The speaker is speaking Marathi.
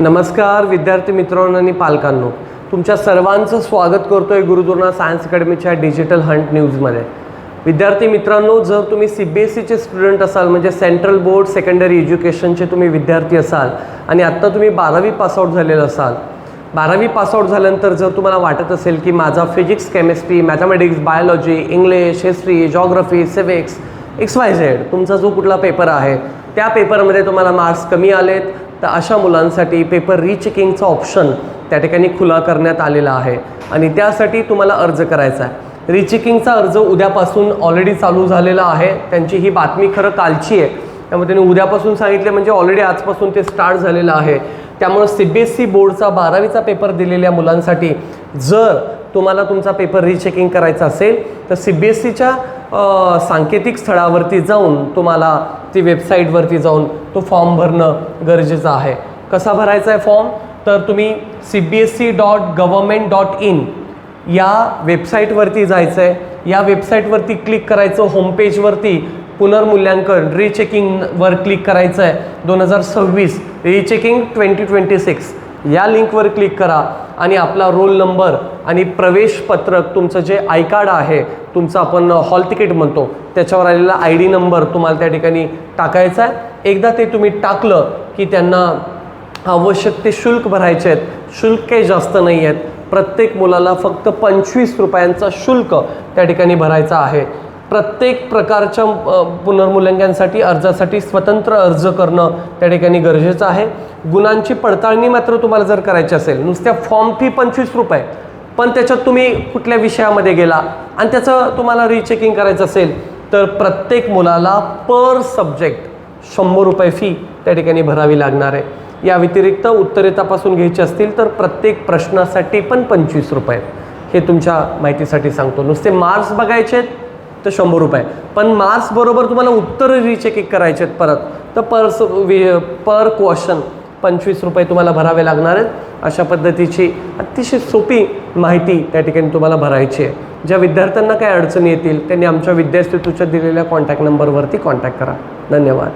नमस्कार विद्यार्थी मित्रांनो आणि पालकांनो, तुमच्या सर्वांचं स्वागत करतोय गुरुद्रोणा सायन्स अकॅडमीच्या डिजिटल हंट न्यूजमध्ये। विद्यार्थी मित्रांनो, जर तुम्ही CBSEचे स्टुडंट असाल म्हणजे सेंट्रल बोर्ड सेकंडरी एज्युकेशनचे तुम्ही विद्यार्थी असाल आणि आत्ता तुम्ही 12वी पासआउट झालेले असाल, 12वी पासआउट झाल्यानंतर जर तुम्हाला वाटत असेल की माझा physics chemistry mathematics biology English history geography civics XYZ तुमचा जो कुठला पेपर आहे त्या पेपरमध्ये तुम्हाला मार्क्स कमी आलेत, तर अशा मुलांसाठी पेपर रीचेकिंगचा ऑप्शन त्या ठिकाणी खुला करण्यात आलेला आहे आणि त्यासाठी तुम्हाला अर्ज करायचा आहे। रीचेकिंगचा अर्ज उद्यापासून ऑलरेडी चालू झालेला आहे। त्यांची ही बातमी खरं कालची आहे, त्यामुळे त्यांनी उद्यापासून सांगितले म्हणजे ऑलरेडी आजपासून ते स्टार्ट झालेलं आहे। त्यामुळे CBSE बोर्डचा 12वीचा पेपर दिलेल्या मुलांसाठी जर तुम्हाला तुमचा पेपर रीचेकिंग करायचा असेल तर CBSEच्या सांकेतिक स्थळावरती जाऊन तुम्हाला ती वेबसाईटवरती जाऊन तो फॉर्म भरणं गरजेचं आहे। कसा भरायचा आहे फॉर्म, तर तुम्ही cbse.government.in या वेबसाईटवरती जायचं आहे। या वेबसाईटवरती क्लिक करायचं, होमपेजवरती पुनर्मूल्यांकन रीचेकिंगवर क्लिक करायचं आहे। 2026 रीचेकिंग 2026 या लिंकवर क्लिक करा आणि आपला रोल नंबर आणि प्रवेश पत्रक, तुमचं जे आय कार्ड आहे, तुमचं आपण हॉल तिकीट म्हणतो, त्याच्यावर आलेला ID नंबर तुम्हाला त्या ठिकाणी टाकायचा आहे। एकदा ते तुम्ही टाकलं की त्यांना आवश्यक ते शुल्क भरायचे आहेत। शुल्क काही जास्त नाही आहेत, प्रत्येक मुलाला फक्त 25 रुपयांचा शुल्क त्या ठिकाणी भरायचा आहे। प्रत्येक प्रकारच्या पुनर्मूल्यांकनासाठी अर्जासाठी स्वतंत्र अर्ज करणं त्या ठिकाणी गरजेचं आहे। गुणांची पडताळणी मात्र तुम्हाला जर करायची असेल, नुसत्या फॉर्म फी 25 रुपये, पण त्याच्यात तुम्ही कुठल्या विषयामध्ये गेला आणि त्याचं तुम्हाला रीचेकिंग करायचं असेल तर प्रत्येक मुलाला पर सब्जेक्ट 100 रुपये फी त्या ठिकाणी भरावी लागणार आहे। या व्यतिरिक्त उत्तरे तपासून घ्यायची असतील तर प्रत्येक प्रश्नासाठी पण 25 रुपये, हे तुमच्या माहितीसाठी सांगतो। नुसते मार्क्स बघायचे आहेत तर 100 रुपये, पण मार्क्स बरोबर तुम्हाला उत्तर रीचेकिंग करायचे आहेत परत, तर पर क्वेश्चन 25 रुपये तुम्हाला भरावे लागणार आहेत। अशा पद्धतीची अतिशय सोपी माहिती त्या ठिकाणी तुम्हाला भरायची आहे। ज्या विद्यार्थ्यांना काही अडचणी येतील त्यांनी आमच्या विद्यास्थेतूच्या दिलेल्या कॉन्टॅक्ट नंबरवरती कॉन्टॅक्ट करा। धन्यवाद।